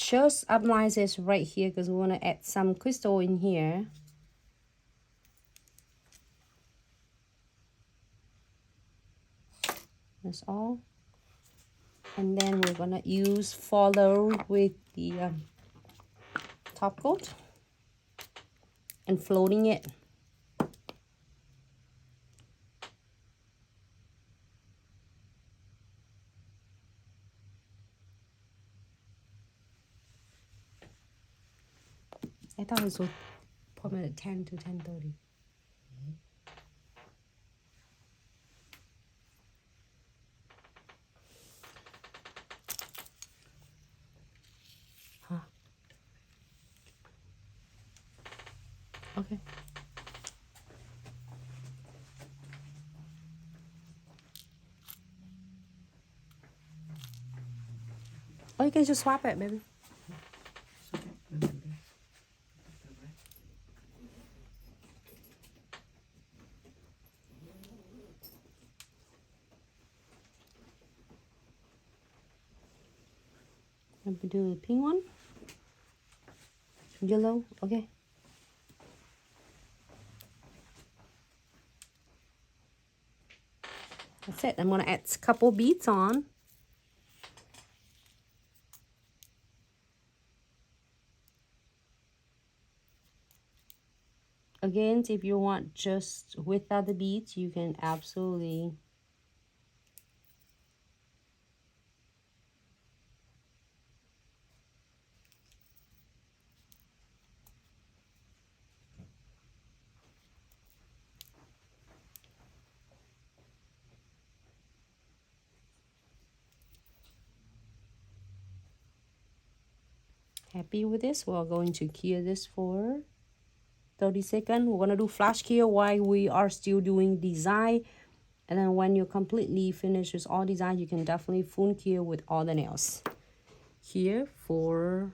just apply this right here because we want to add some crystal in here. That's all. And then we're gonna follow with the top coat and floating it. I thought it was probably at 10 to 10:30. Huh. Okay. Or you can just swap it, baby. Let me do the pink one. Yellow, okay. That's it. I'm gonna add a couple beads on. Again, if you want just without the beads, you can absolutely happy with this. We're going to cure this for 30 seconds. We're gonna do flash cure while we are still doing design, and then when you're completely finished with all design, you can definitely full cure with all the nails. Here for